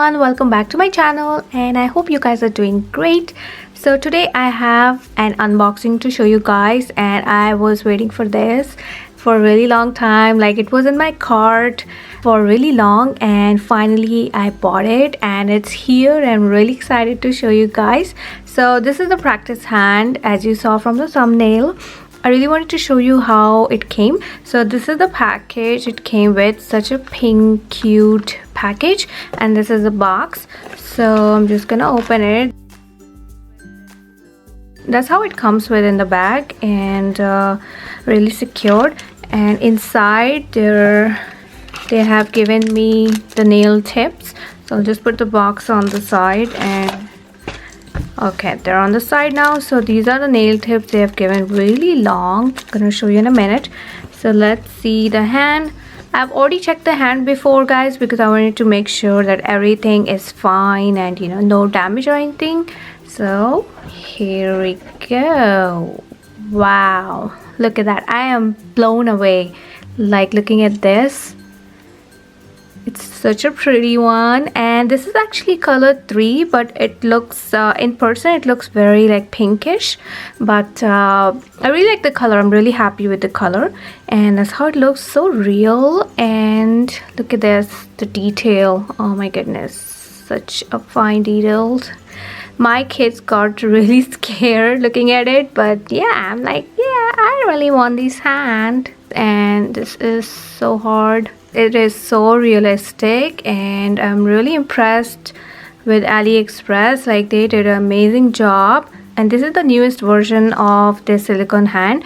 everyone, welcome back to my channel and I hope you guys are doing great. So today I have an unboxing to show you guys, and I was waiting for this for a really long time. Like, it was in my cart for really long and finally I bought it and it's here. I'm really excited to show you guys. So this is the practice hand, as you saw from the thumbnail. I really wanted to show you how it came. So this is the package. It came with such a pink cute package, and this is the box. So I'm just gonna open it. That's how it comes with in the bag, and really secured. And inside they have given me the nail tips. So I'll just put the box on the side, and okay, they're on the side now. So these are the nail tips they have given, really long. I'm gonna show you in a minute. So let's see the hand. I've already checked the hand before, guys, because I wanted to make sure that everything is fine and no damage or anything. So here we go. Wow, look at that. I am blown away, like, looking at this. It's such a pretty one, and this is actually color 3, but it looks in person it looks very like pinkish, but I really like the color. I'm really happy with the color, and that's how it looks. So real. And look at this, the detail. Oh my goodness, such a fine details. My kids got really scared looking at it, but yeah, I'm like, yeah, I really want this hand. And this is so hard. It is so realistic, and I'm really impressed with AliExpress. Like, they did an amazing job. And this is the newest version of the silicone hand,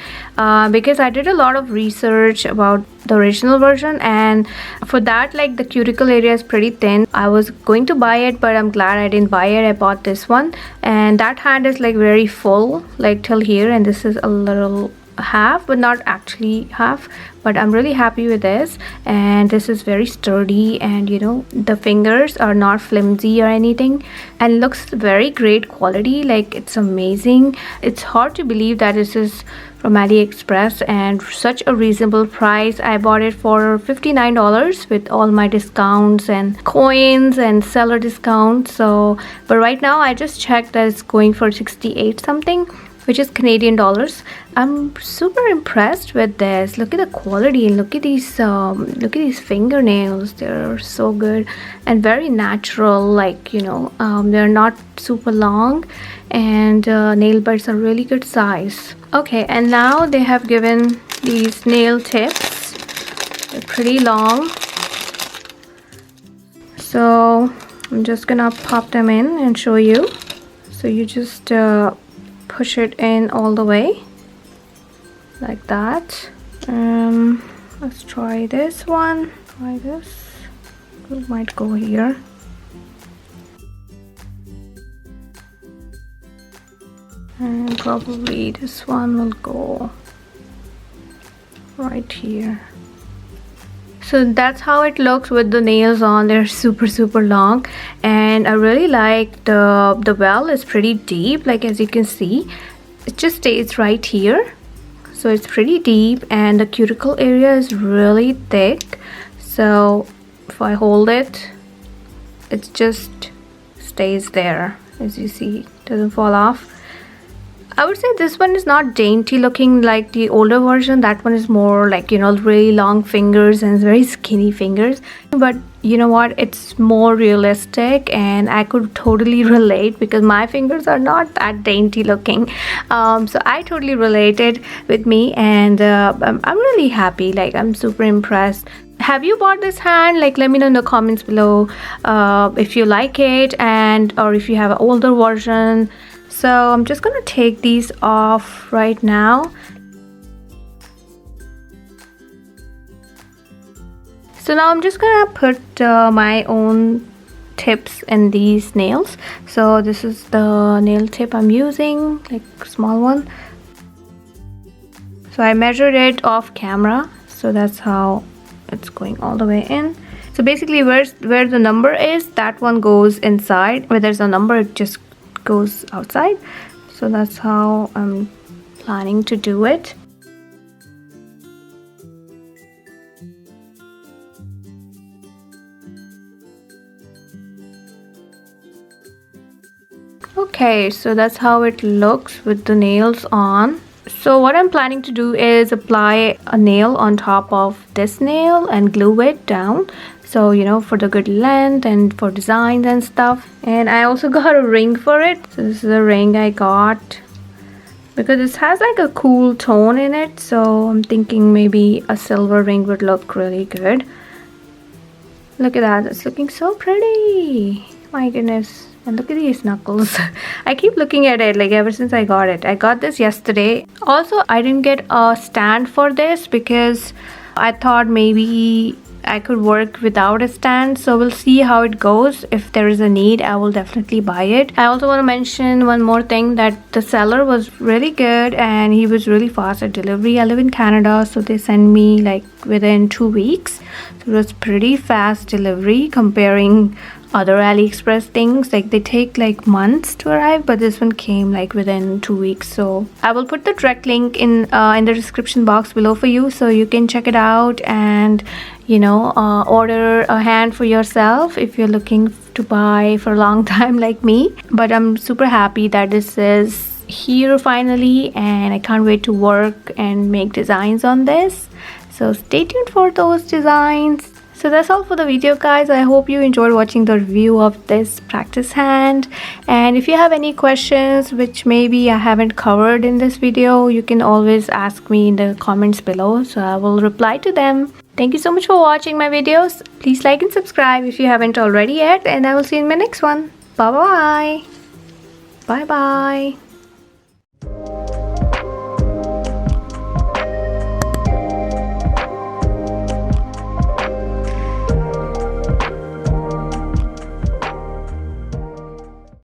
because I did a lot of research about the original version, and for that, like, the cuticle area is pretty thin. I was going to buy it, but I'm glad I didn't buy it. I bought this one, and that hand is like very full, like till here, and this is a little half, but not actually half. But I'm really happy with this, and this is very sturdy, and the fingers are not flimsy or anything, and looks very great quality. Like, it's amazing. It's hard to believe that this is from AliExpress and such a reasonable price. I bought it for $59 with all my discounts and coins and seller discounts. So but right now I just checked that it's going for 68 something, which is Canadian dollars. I'm super impressed with this. Look at the quality, and look at these fingernails. They're so good and very natural. Like, they're not super long, and nail beds are really good size. Okay, and now they have given these nail tips. They're pretty long. So I'm just gonna pop them in and show you. So you just push it in all the way like that. Let's try this one. Try this. It might go here. And probably this one will go right here. So that's how it looks with the nails on. They're super long, and I really like the well is pretty deep. Like, as you can see, it just stays right here, so it's pretty deep, and the cuticle area is really thick. So if I hold it, it just stays there. As you see, it doesn't fall off. I would say this one is not dainty looking like the older version. That one is more like, really long fingers and very skinny fingers. But you know what? It's more realistic, and I could totally relate because my fingers are not that dainty looking. So I totally related with me, and I'm really happy. Like, I'm super impressed. Have you bought this hand? Like, let me know in the comments below if you like it, or if you have an older version. So I'm just gonna take these off right now. So now I'm just gonna put my own tips in these nails. So this is the nail tip I'm using, like small one. So I measured it off camera, so that's how it's going all the way in. So basically, where the number is, that one goes inside. Where there's a number, it just goes outside. So that's how I'm planning to do it. Okay, so that's how it looks with the nails on. So what I'm planning to do is apply a nail on top of this nail and glue it down. So, you know, for the good length and for designs and stuff. And I also got a ring for it. So this is a ring I got because this has like a cool tone in it. So I'm thinking maybe a silver ring would look really good. Look at that, it's looking so pretty. My goodness. And look at these knuckles. I keep looking at it like ever since I got it. I got this yesterday. Also, I didn't get a stand for this because I thought maybe I could work without a stand. So we'll see how it goes. If there is a need, I will definitely buy it. I also want to mention one more thing, that the seller was really good and he was really fast at delivery. I live in Canada, so they send me like within 2 weeks. So it was pretty fast delivery comparing other AliExpress things. Like they take like months to arrive, but this one came like within 2 weeks. So I will put the direct link in the description box below for you, so you can check it out and, you know, order a hand for yourself if you're looking to buy for a long time like me. But I'm super happy that this is here finally, and I can't wait to work and make designs on this. So stay tuned for those designs. So that's all for the video, guys. I hope you enjoyed watching the review of this practice hand. And if you have any questions which maybe I haven't covered in this video, you can always ask me in the comments below, so I will reply to them. Thank you so much for watching my videos. Please like and subscribe if you haven't already yet, and I will see you in my next one. Bye bye. Bye bye.